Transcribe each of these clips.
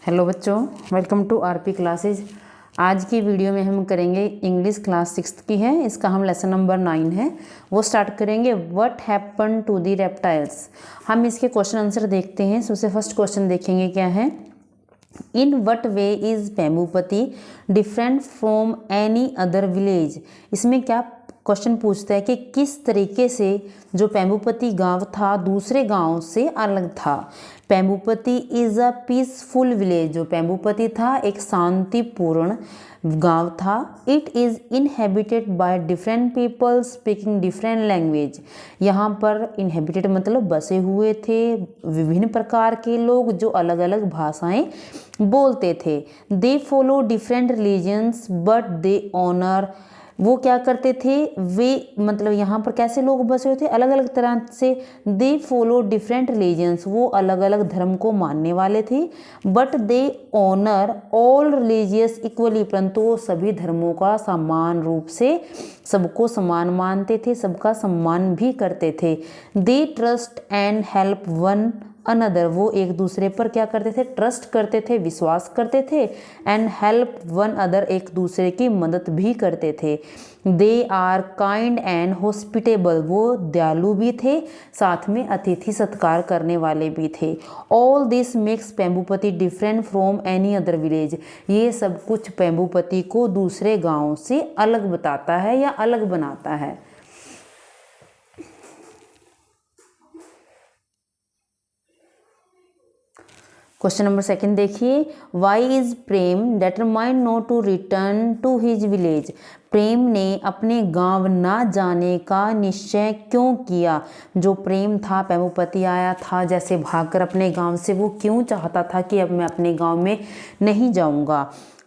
Hello बच्चों, welcome to RP classes. आज की वीडियो में हम करेंगे इंग्लिश क्लास 6 की है। इसका हम लेसन नंबर 9 है वो स्टार्ट करेंगे। What happen to the reptiles. हम इसके क्वेश्चन आंसर देखते हैं। सबसे फर्स्ट क्वेश्चन देखेंगे क्या है। In what way is Pembupati different from any other village. इसमें क्या क्वेश्चन पूछता है कि किस तरीके से जो पेम्बूपति गांव था दूसरे गांव से अलग था। पेम्बूपति इज़ अ पीसफुल विलेज। जो पेम्बूपति था एक शांतिपूर्ण गांव था। It is inhabited by different people speaking different language. यहाँ पर इनहेबिटेड मतलब बसे हुए थे विभिन्न प्रकार के लोग जो अलग अलग भाषाएं बोलते थे। They follow different religions but they honour. वो क्या करते थे, वे मतलब यहाँ पर कैसे लोग बसे हुए थे अलग अलग तरह से। दे फॉलो डिफरेंट रिलीजन्स, वो अलग अलग धर्म को मानने वाले थे। But they honour all religious equally, परंतु वो सभी धर्मों का समान रूप से सबको समान मानते थे, सबका सम्मान भी करते थे। They trust and help one another, वो एक दूसरे पर क्या करते थे, ट्रस्ट करते थे, विश्वास करते थे। एंड हेल्प वन अदर, एक दूसरे की मदद भी करते थे। They are kind and hospitable, वो दयालु भी थे साथ में अतिथि सत्कार करने वाले भी थे। All this makes Pembupati different from any other village. ये सब कुछ पेम्बूपति को दूसरे गांव से अलग बताता है या अलग बनाता है। क्वेश्चन नंबर सेकंड देखिए। Why is Prem determined not to return to his village. Prem ने अपने गांव ना जाने का निश्चय क्यों किया। जो प्रेम था, पेम्बूपति आया था जैसे भागकर अपने गांव से, वो क्यों चाहता था कि अब मैं अपने गांव में नहीं जाऊंगा।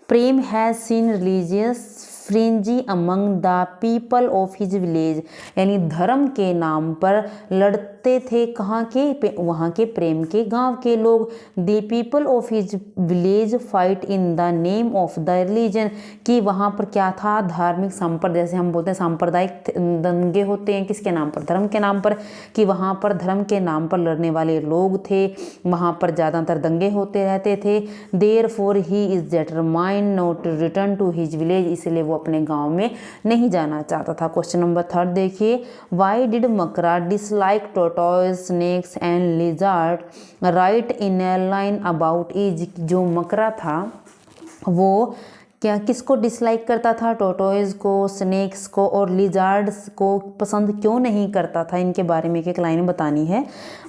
Prem has seen religious frenzy among the people of his village, यानी धर्म के नाम पर लड़ते थे कहाँ के, वहाँ के प्रेम के गांव के लोग। The people of his village fight in the name of the religion, कि वहाँ पर क्या था, धार्मिक संप्रदाय, जैसे हम बोलते हैं सांप्रदायिक दंगे होते हैं किसके नाम पर, धर्म के नाम पर, कि वहाँ पर धर्म के नाम पर लड़ने वाले लोग थे, वहाँ पर ज़्यादातर दंगे होते रहते थे। Therefore he is determined not to return to his village, इसलिए वो अपने गांव में नहीं जाना चाहता था। क्वेश्चन नंबर थर्ड देखिए। Why did Makara dislike tortoise snakes and lizard write in a line about ease. जो मकरा था वो क्या किसको डिसलाइक करता था, टोटोइज को, स्नेक्स को और लिजार्ड्स को पसंद क्यों नहीं करता था, इनके बारे में एक लाइन बतानी है।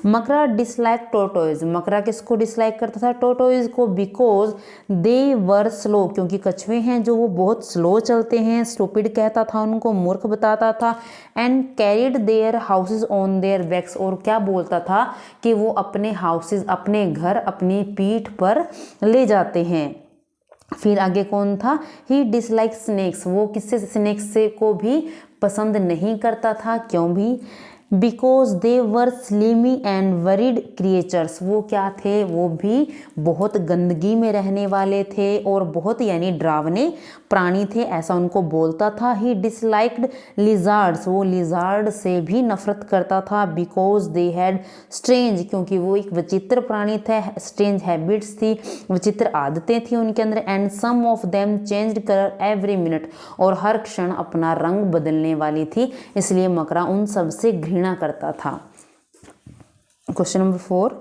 मकरा डिसलाइक टोटोइज, मकरा किसको डिसलाइक करता था, टोटोइज को, बिकॉज दे वर स्लो, क्योंकि कछुए हैं जो वो बहुत स्लो चलते हैं, स्टूपिड कहता था उनको, मूर्ख बताता था। And carried their houses on their backs, और क्या बोलता था कि वो अपने हाउसेज, अपने घर अपनी पीठ पर ले जाते हैं। फिर आगे कौन था, ही डिसलाइक स्नेक्स, वो किससे, स्नेक्स से को भी पसंद नहीं करता था, क्यों भी, because they were slimy and worried creatures, वो क्या थे, वो भी बहुत गंदगी में रहने वाले थे और बहुत यानी डरावने प्राणी थे, ऐसा उनको बोलता था। ही डिसलाइक्ड लिजार्ड्स, वो लिजार्ड से भी नफरत करता था, बिकॉज दे हैड स्ट्रेंज, क्योंकि वो एक विचित्र प्राणी थे, स्ट्रेंज हैबिट्स थी, विचित्र आदतें थी उनके अंदर। And some of them changed colour every minute, और हर क्षण अपना रंग बदलने वाली थी, इसलिए मकरा उन सब से घृणा करता था। Question number 4।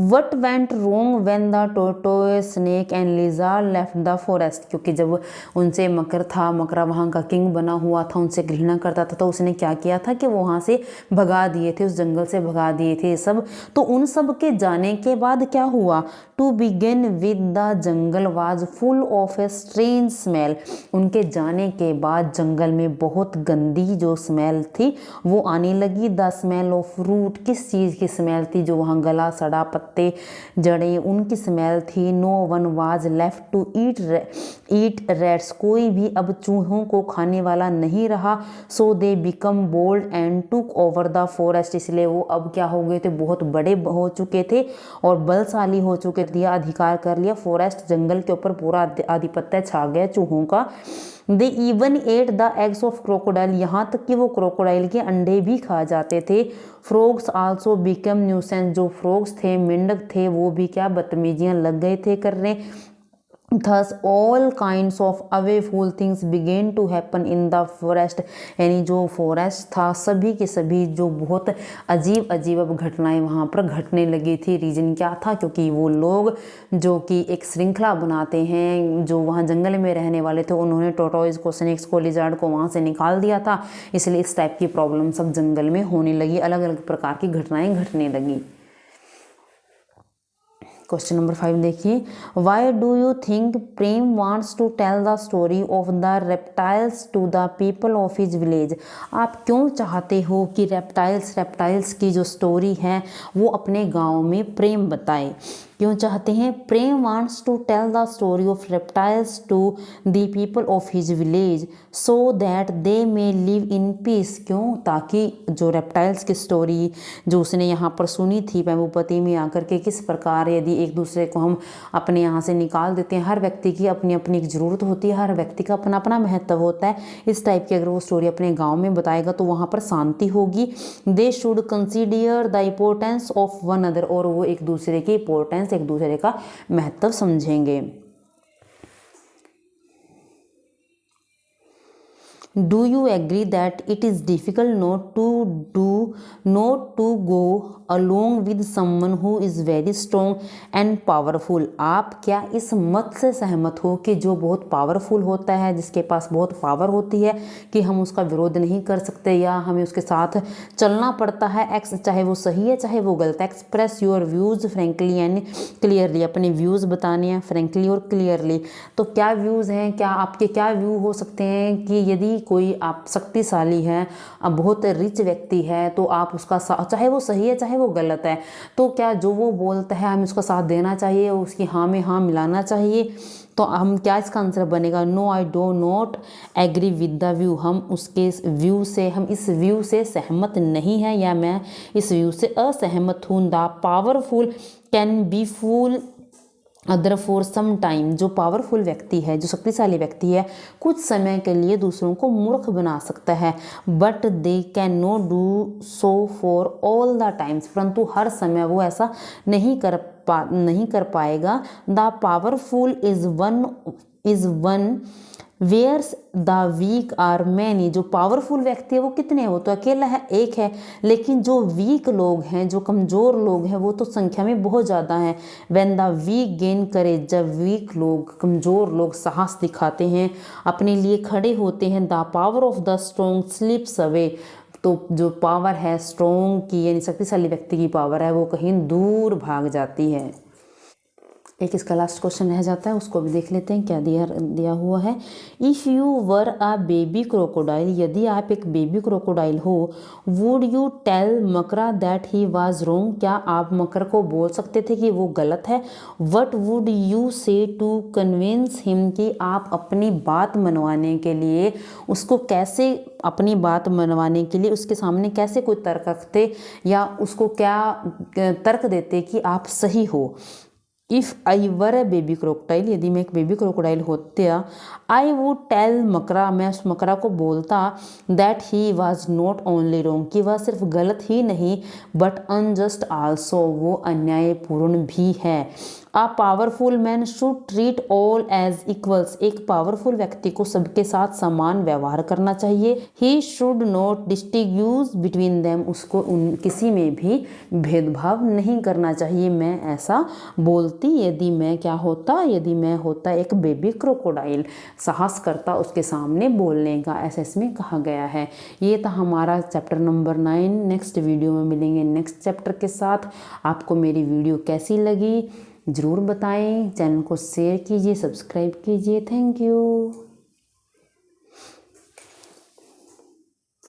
What went wrong when the tortoise, snake and lizard left the forest? क्योंकि जब उनसे मकर था, मकरा वहाँ का किंग बना हुआ था, उनसे घृणा करता था, तो उसने क्या किया था कि वो वहाँ से भगा दिए थे, उस जंगल से भगा दिए थे सब। तो उन सब के जाने के बाद क्या हुआ, to begin with the jungle was full of a strange smell, उनके जाने के बाद जंगल में बहुत गंदी जो स्मेल थी वो आने लगी। द स्मेल ऑफ रूट, किस चीज़ की स्मेल थी, जो वहाँ गला सड़ा, पत्ते जड़े, उनकी स्मेल थी। No one was left to eat rats, कोई भी अब चूहों को खाने वाला नहीं रहा। So they become bold and took over the forest, इसलिए वो अब क्या हो गए थे, बहुत बड़े हो चुके थे और बलशाली हो चुके थे, अधिकार कर लिया फॉरेस्ट, जंगल के ऊपर पूरा आधिपत्य छा गया चूहों का। They even at the eggs of crocodile, यहाँ तक कि वो क्रोकोडाइल के अंडे भी खा जाते थे। फ्रॉग्स आल्सो बिकम न्यूसेंस, जो फ्रॉग्स थे, मेंढक थे, वो भी क्या बदतमीजियाँ लग गए थे करने। Thus all kinds of awful things began to happen in the forest, यानी जो फॉरेस्ट था सभी के सभी जो बहुत अजीब अजीब अब घटनाएं वहाँ पर घटने लगी थी। रीजन क्या था? क्योंकि वो लोग जो कि एक श्रृंखला बनाते हैं, जो वहाँ जंगल में रहने वाले थे, उन्होंने टोटोइज को, स्नेक्स को, लिजर्ड को वहाँ से निकाल दिया था, इसलिए इस टाइप की प्रॉब्लम सब जंगल में होने लगी, अलग अलग प्रकार की घटनाएं घटने लगी। क्वेश्चन नंबर 5 देखिए, why do you think Prem wants to tell the story of the reptiles to the people of his village. आप क्यों चाहते हो कि रेप्टाइल्स की जो स्टोरी है वो अपने गांव में प्रेम बताए? क्यों चाहते हैं? Prem wants to tell the story of reptiles to the people of his village so that they may live in peace. क्यों? ताकि जो रेप्टाइल्स की स्टोरी जो उसने यहाँ पर सुनी थी पैमुपति में आकर के, किस प्रकार यदि एक दूसरे को हम अपने यहाँ से निकाल देते हैं, हर व्यक्ति की अपनी अपनी एक ज़रूरत होती है, हर व्यक्ति का अपना अपना महत्व होता है, इस टाइप की अगर वो स्टोरी अपने गाँव में बताएगा तो वहाँ पर शांति होगी। They should consider the importance of one other, और वो एक दूसरे की इम्पोर्टेंस, एक दूसरे का महत्व समझेंगे। Do you agree that it is difficult not to go along with someone who is very strong and powerful? आप क्या इस मत से सहमत हो कि जो बहुत पावरफुल होता है, जिसके पास बहुत पावर होती है, कि हम उसका विरोध नहीं कर सकते या हमें उसके साथ चलना पड़ता है, चाहे वो सही है चाहे वो गलत है। Express your views frankly and clearly, अपने व्यूज़ बताने हैं फ्रेंकली और क्लियरली। तो क्या व्यूज़ हैं, क्या आपके क्या व्यू हो सकते हैं कि यदि कोई आप शक्तिशाली है, बहुत रिच व्यक्ति है, तो आप उसका चाहे वो सही है चाहे वो गलत है, तो क्या जो वो बोलता है हमें उसका साथ देना चाहिए, उसकी हाँ में हाँ मिलाना चाहिए? तो हम क्या इसका आंसर बनेगा? No I do not agree with the view. हम उसके व्यू से, हम इस व्यू से सहमत नहीं हैं, या मैं इस व्यू से असहमत हूँ। The powerful can be fool other for some time, जो पावरफुल व्यक्ति है, जो शक्तिशाली व्यक्ति है, कुछ समय के लिए दूसरों को मूर्ख बना सकता है। But they can not do so for all the times, परंतु हर समय वो ऐसा नहीं कर पाएगा। The powerful is one where's the weak are many, जो पावरफुल व्यक्ति है वो कितने हैं? वो तो अकेला है, एक है, लेकिन जो वीक लोग हैं, जो कमज़ोर लोग हैं, वो तो संख्या में बहुत ज़्यादा हैं। व्हेन द वीक गेन करेज, जब वीक लोग, कमज़ोर लोग साहस दिखाते हैं, अपने लिए खड़े होते हैं, the power of the strong slips away, तो जो पावर है स्ट्रॉन्ग की, यानी शक्तिशाली व्यक्ति की पावर है, वो कहीं दूर भाग जाती है। एक इसका लास्ट क्वेश्चन रह जाता है, उसको भी देख लेते हैं क्या दिया हुआ है। If you were a baby crocodile, यदि आप एक बेबी क्रोकोडाइल हो, would you tell Makara that he was wrong, क्या आप मकर को बोल सकते थे कि वो गलत है? वट वुड यू से टू कन्विंस हिम, कि आप अपनी बात मनवाने के लिए उसको कैसे, अपनी बात मनवाने के लिए उसके सामने कैसे कोई तर्क रखते, या उसको क्या तर्क देते कि आप सही हो? If I were A baby crocodile, यदि मैं एक बेबी क्रोकोडाइल होता, आई वुड टेल मकरा, मैं उस मकरा को बोलता, that he was not only wrong, कि वह सिर्फ गलत ही नहीं बट अनजस्ट आल्सो, वो अन्यायपूर्ण भी है। A powerful man should treat all as equals, एक पावरफुल व्यक्ति को सबके साथ समान व्यवहार करना चाहिए। He should not distinguish between them, उसको किसी में भी भेदभाव नहीं करना चाहिए। मैं ऐसा बोलती यदि मैं क्या होता, यदि मैं होता एक बेबी क्रोकोडाइल, साहस करता उसके सामने बोलने का, ऐसा इसमें कहा गया है। ये था हमारा चैप्टर नंबर 9। नेक्स्ट वीडियो में मिलेंगे नेक्स्ट चैप्टर के साथ। आपको मेरी वीडियो कैसी लगी ज़रूर बताएं, चैनल को शेयर कीजिए, सब्सक्राइब कीजिए। Thank you.